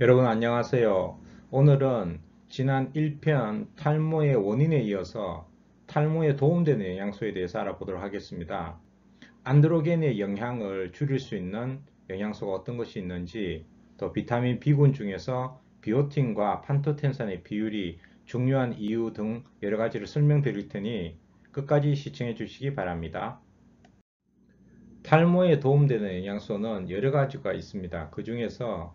여러분 안녕하세요. 오늘은 지난 1편 탈모의 원인에 이어서 탈모에 도움되는 영양소에 대해서 알아보도록 하겠습니다. 안드로겐의 영향을 줄일 수 있는 영양소가 어떤 것이 있는지, 또 비타민 B군 중에서 비오틴과 판토텐산의 비율이 중요한 이유 등 여러 가지를 설명드릴 테니 끝까지 시청해 주시기 바랍니다. 탈모에 도움되는 영양소는 여러 가지가 있습니다. 그 중에서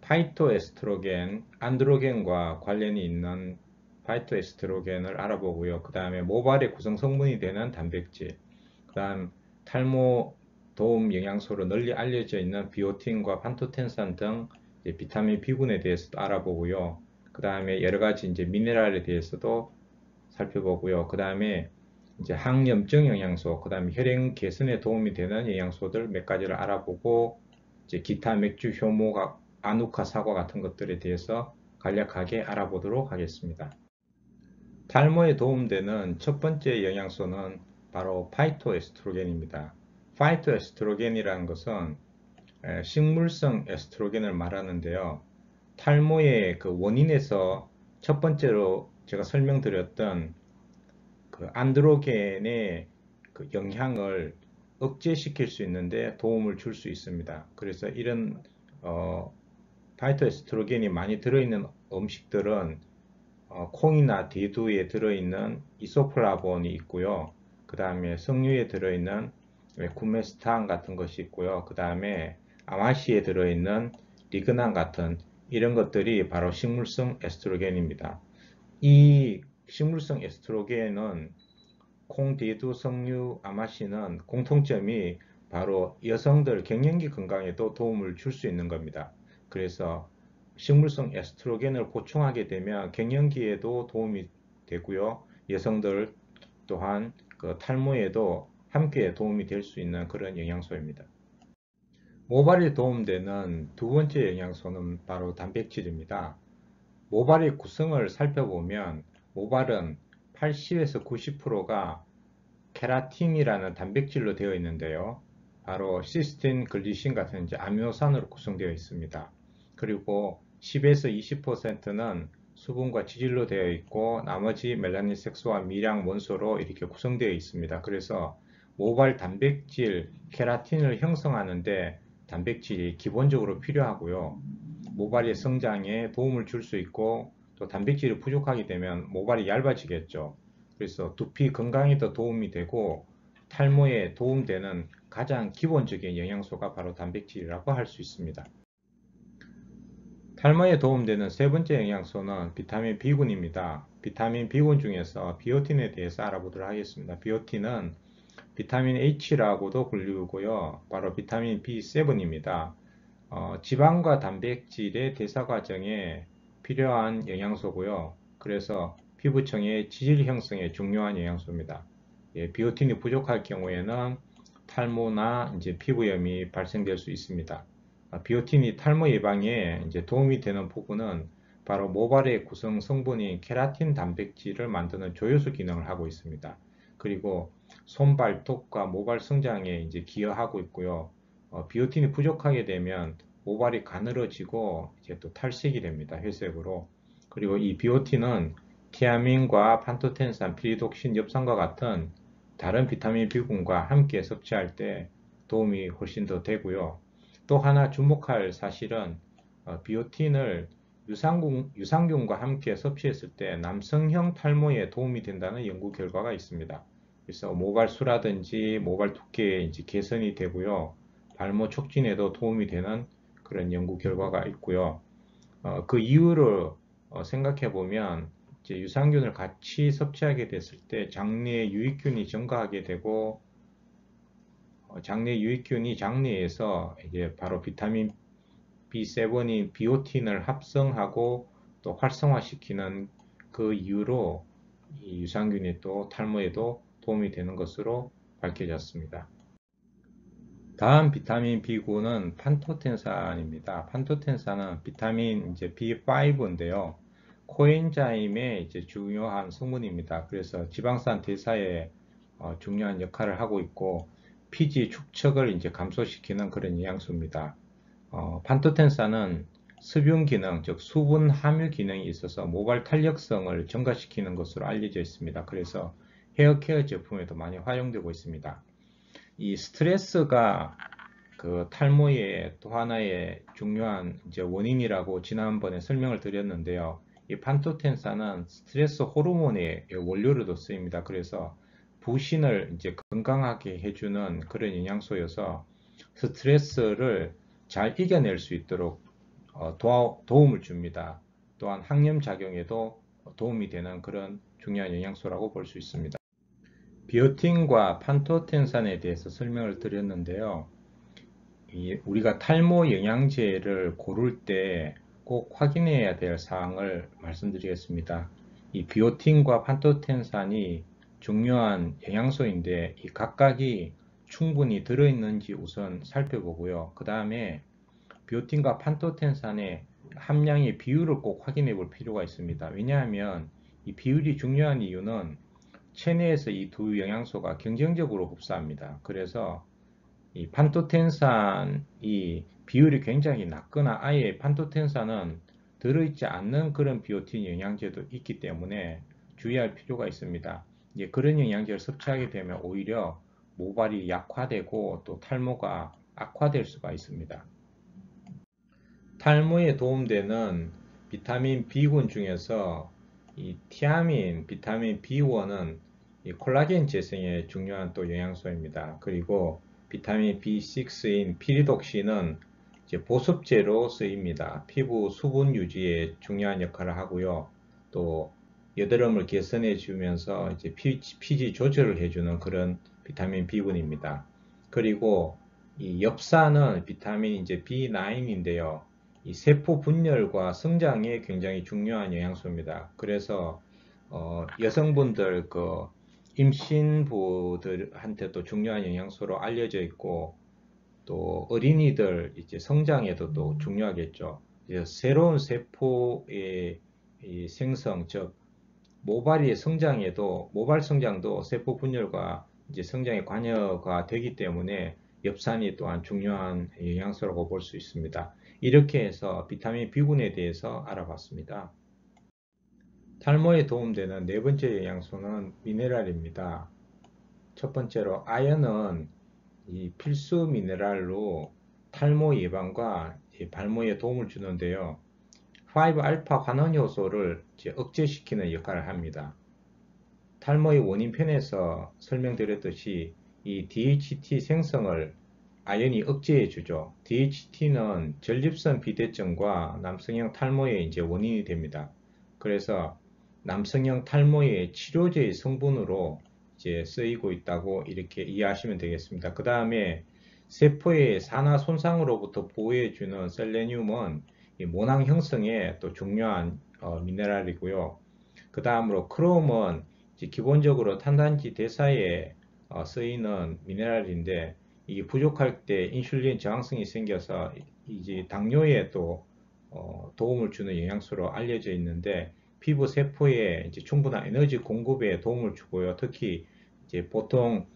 파이토에스트로겐, 안드로겐과 관련이 있는 파이토에스트로겐을 알아보고요. 그 다음에 모발의 구성 성분이 되는 단백질, 그 다음 탈모 도움 영양소로 널리 알려져 있는 비오틴과 판토텐산 등 비타민 B군에 대해서도 알아보고요. 그 다음에 여러 가지 이제 미네랄에 대해서도 살펴보고요. 그 다음에 이제 항염증 영양소, 그 다음에 혈행 개선에 도움이 되는 영양소들 몇 가지를 알아보고 이제 기타 맥주 효모, 아누카 사과 같은 것들에 대해서 간략하게 알아보도록 하겠습니다. 탈모에 도움되는 첫 번째 영양소는 바로 파이토에스트로겐입니다. 파이토에스트로겐이라는 것은 식물성 에스트로겐을 말하는데요. 탈모의 그 원인에서 첫 번째로 제가 설명드렸던 그 안드로겐의 그 영향을 억제시킬 수 있는데 도움을 줄 수 있습니다. 그래서 이런 파이토에스트로겐이 많이 들어있는 음식들은 콩이나 대두에 들어있는 이소플라본이 있고요. 그 다음에 석류에 들어있는 구메스탄 같은 것이 있고요. 그 다음에 아마시에 들어있는 리그난 같은 이런 것들이 바로 식물성 에스트로겐입니다. 이 식물성 에스트로겐은 콩, 대두, 석류, 아마씨는 공통점이 바로 여성들 갱년기 건강에도 도움을 줄 수 있는 겁니다. 그래서 식물성 에스트로겐을 보충하게 되면 갱년기에도 도움이 되고요. 여성들 또한 그 탈모에도 함께 도움이 될 수 있는 그런 영양소입니다. 모발에 도움되는 두 번째 영양소는 바로 단백질입니다. 모발의 구성을 살펴보면 모발은 80에서 90%가 케라틴이라는 단백질로 되어 있는데요. 바로 시스틴, 글리신 같은 이제 아미노산으로 구성되어 있습니다. 그리고 10에서 20%는 수분과 지질로 되어 있고 나머지 멜라닌 색소와 미량 원소로 이렇게 구성되어 있습니다. 그래서 모발 단백질, 케라틴을 형성하는데 단백질이 기본적으로 필요하고요. 모발의 성장에 도움을 줄 수 있고 또 단백질이 부족하게 되면 모발이 얇아지겠죠. 그래서 두피 건강에 더 도움이 되고 탈모에 도움되는 가장 기본적인 영양소가 바로 단백질이라고 할 수 있습니다. 탈모에 도움되는 세 번째 영양소는 비타민 B군입니다. 비타민 B군 중에서 비오틴에 대해서 알아보도록 하겠습니다. 비오틴은 비타민 H라고도 불리고요. 바로 비타민 B7입니다. 지방과 단백질의 대사 과정에 필요한 영양소고요. 그래서 피부층의 지질 형성에 중요한 영양소입니다. 예, 비오틴이 부족할 경우에는 탈모나 이제 피부염이 발생될 수 있습니다. 비오틴이 탈모 예방에 이제 도움이 되는 부분은 바로 모발의 구성 성분인 케라틴 단백질을 만드는 조효소 기능을 하고 있습니다. 그리고 손발톱과 모발 성장에 이제 기여하고 있고요. 비오틴이 부족하게 되면 모발이 가늘어지고 이제 또 탈색이 됩니다. 회색으로. 그리고 이 비오틴은 티아민과 판토텐산, 피리독신, 엽산과 같은 다른 비타민 B군과 함께 섭취할 때 도움이 훨씬 더 되고요. 또 하나 주목할 사실은 비오틴을 유산균과 함께 섭취했을 때 남성형 탈모에 도움이 된다는 연구 결과가 있습니다. 그래서 모발수라든지 모발 두께 개선이 되고요. 발모 촉진에도 도움이 되는 그런 연구 결과가 있고요. 그 이유를 생각해 보면 이제 유산균을 같이 섭취하게 됐을 때 장내 유익균이 증가하게 되고 장내 유익균이 장내에서 이제 바로 비타민 B7인 비오틴을 합성하고 또 활성화시키는 그 이유로 이 유산균이 또 탈모에도 도움이 되는 것으로 밝혀졌습니다. 다음 비타민 B군은 판토텐산입니다. 판토텐산은 비타민 이제 B5인데요. 코엔자임의 이제 중요한 성분입니다. 그래서 지방산 대사에 중요한 역할을 하고 있고 피지 축적을 이제 감소시키는 그런 영양소입니다. 판토텐산은 습윤 기능, 즉 수분 함유 기능이 있어서 모발 탄력성을 증가시키는 것으로 알려져 있습니다. 그래서 헤어케어 제품에도 많이 활용되고 있습니다. 이 스트레스가 그 탈모의 또 하나의 중요한 이제 원인이라고 지난번에 설명을 드렸는데요. 이 판토텐산은 스트레스 호르몬의 원료로도 쓰입니다. 그래서 부신을 이제 건강하게 해주는 그런 영양소여서 스트레스를 잘 이겨낼 수 있도록 도움을 줍니다. 또한 항염 작용에도 도움이 되는 그런 중요한 영양소라고 볼 수 있습니다. 비오틴과 판토텐산에 대해서 설명을 드렸는데요. 우리가 탈모 영양제를 고를 때 꼭 확인해야 될 사항을 말씀드리겠습니다. 이 비오틴과 판토텐산이 중요한 영양소인데 이 각각이 충분히 들어있는지 우선 살펴보고요. 그 다음에 비오틴과 판토텐산의 함량의 비율을 꼭 확인해 볼 필요가 있습니다. 왜냐하면 이 비율이 중요한 이유는 체내에서 이 두 영양소가 경쟁적으로 흡수합니다. 그래서 이 판토텐산이 비율이 굉장히 낮거나 아예 판토텐산은 들어있지 않는 그런 비오틴 영양제도 있기 때문에 주의할 필요가 있습니다. 이제 그런 영양제를 섭취하게 되면 오히려 모발이 약화되고 또 탈모가 악화될 수가 있습니다. 탈모에 도움되는 비타민 B군 중에서 이 티아민, 비타민 B1은 이 콜라겐 재생에 중요한 또 영양소입니다. 그리고 비타민 B6인 피리독신은 이제 보습제로 쓰입니다. 피부 수분 유지에 중요한 역할을 하고요. 또 여드름을 개선해 주면서 이제 피지 조절을 해주는 그런 비타민 B군입니다. 그리고 이 엽산은 비타민 이제 B9인데요. 이 세포 분열과 성장에 굉장히 중요한 영양소입니다. 그래서 여성분들 그 임신부들한테도 중요한 영양소로 알려져 있고 또 어린이들 이제 성장에도 또 중요하겠죠. 이제 새로운 세포의 이 생성, 즉 모발의 성장에도 모발 성장도 세포 분열과 이제 성장에 관여가 되기 때문에 엽산이 또한 중요한 영양소라고 볼 수 있습니다. 이렇게 해서 비타민 B군에 대해서 알아봤습니다. 탈모에 도움되는 네 번째 영양소는 미네랄입니다. 첫 번째로 아연은 이 필수 미네랄로 탈모 예방과 발모에 도움을 주는데요. 5알파 환원 효소를 억제시키는 역할을 합니다. 탈모의 원인편에서 설명드렸듯이 이 DHT 생성을 아연이 억제해 주죠. DHT는 전립선 비대증과 남성형 탈모의 이제 원인이 됩니다. 그래서 남성형 탈모의 치료제의 성분으로 이제 쓰이고 있다고 이렇게 이해하시면 되겠습니다. 그 다음에 세포의 산화 손상으로부터 보호해 주는 셀레늄은 모낭 형성에 또 중요한 미네랄이고요. 그 다음으로 크롬은 기본적으로 탄단지 대사에 쓰이는 미네랄인데 이게 부족할 때 인슐린 저항성이 생겨서 이제 당뇨에 또 도움을 주는 영양소로 알려져 있는데 피부 세포에 이제 충분한 에너지 공급에 도움을 주고요. 특히 이제 보통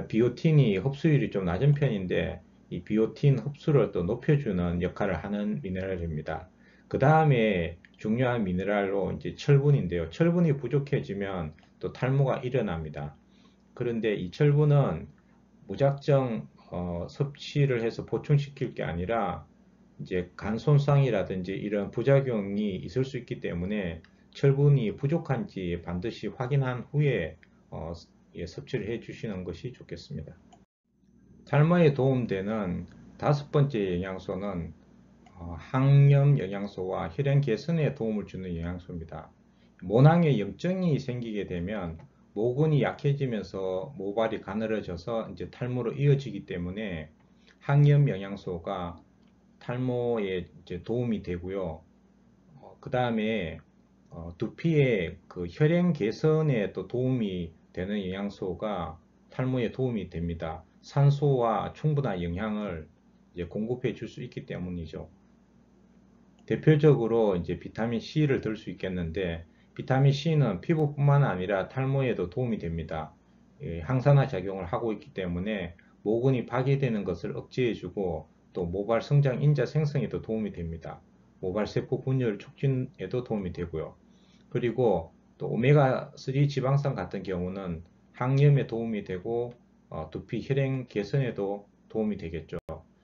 비오틴이 흡수율이 좀 낮은 편인데 이 비오틴 흡수를 또 높여주는 역할을 하는 미네랄입니다. 그 다음에 중요한 미네랄로 이제 철분인데요. 철분이 부족해지면 또 탈모가 일어납니다. 그런데 이 철분은 무작정 섭취를 해서 보충시킬 게 아니라 이제 간 손상이라든지 이런 부작용이 있을 수 있기 때문에 철분이 부족한지 반드시 확인한 후에 섭취를 해 주시는 것이 좋겠습니다. 탈모에 도움되는 다섯 번째 영양소는 항염 영양소와 혈행 개선에 도움을 주는 영양소입니다. 모낭에 염증이 생기게 되면 모근이 약해지면서 모발이 가늘어져서 이제 탈모로 이어지기 때문에 항염 영양소가 탈모에 이제 도움이 되고요. 그 다음에 두피의 그 혈행 개선에 또 도움이 되는 영양소가 탈모에 도움이 됩니다. 산소와 충분한 영양을 이제 공급해 줄 수 있기 때문이죠. 대표적으로 이제 비타민 C를 들 수 있겠는데 비타민 C는 피부뿐만 아니라 탈모에도 도움이 됩니다. 항산화 작용을 하고 있기 때문에 모근이 파괴되는 것을 억제해주고 또 모발 성장 인자 생성에도 도움이 됩니다. 모발 세포 분열 촉진에도 도움이 되고요. 그리고 또 오메가3 지방산 같은 경우는 항염에 도움이 되고 두피 혈행 개선에도 도움이 되겠죠.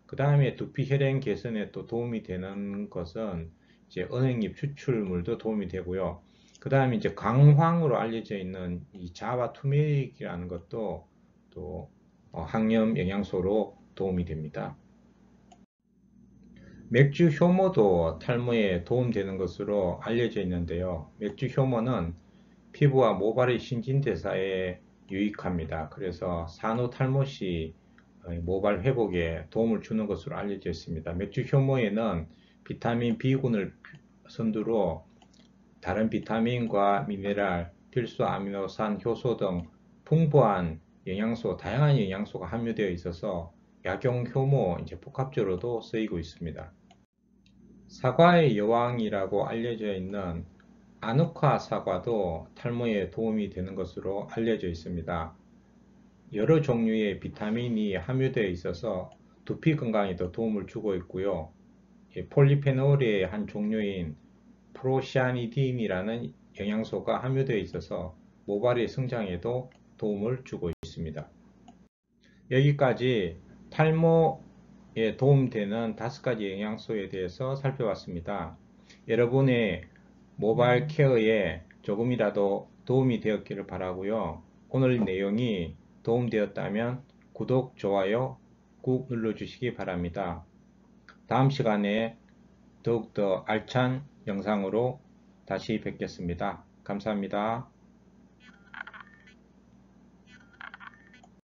그 다음에 두피 혈행 개선에 또 도움이 되는 것은 이제 은행잎 추출물도 도움이 되고요. 그 다음에 이제 강황으로 알려져 있는 이 자와 투메릭이라는 것도 또 항염 영양소로 도움이 됩니다. 맥주 효모도 탈모에 도움되는 것으로 알려져 있는데요. 맥주 효모는 피부와 모발의 신진대사에 유익합니다. 그래서 산후 탈모 시 모발 회복에 도움을 주는 것으로 알려져 있습니다. 맥주 효모에는 비타민 B군을 선두로 다른 비타민과 미네랄, 필수 아미노산, 효소 등 풍부한 영양소, 다양한 영양소가 함유되어 있어서 약용 효모 이제 복합적으로도 쓰이고 있습니다. 사과의 여왕이라고 알려져 있는 아누카 사과도 탈모에 도움이 되는 것으로 알려져 있습니다. 여러 종류의 비타민이 함유되어 있어서 두피 건강에도 도움을 주고 있고요. 폴리페놀의 한 종류인 프로시아니딘이라는 영양소가 함유되어 있어서 모발의 성장에도 도움을 주고 있습니다. 여기까지 탈모에 도움되는 5가지 영양소에 대해서 살펴봤습니다. 여러분의 모발 케어에 조금이라도 도움이 되었기를 바라고요. 오늘 내용이 도움되었다면 구독, 좋아요 꾹 눌러주시기 바랍니다. 다음 시간에 더욱더 알찬 영상으로 다시 뵙겠습니다. 감사합니다.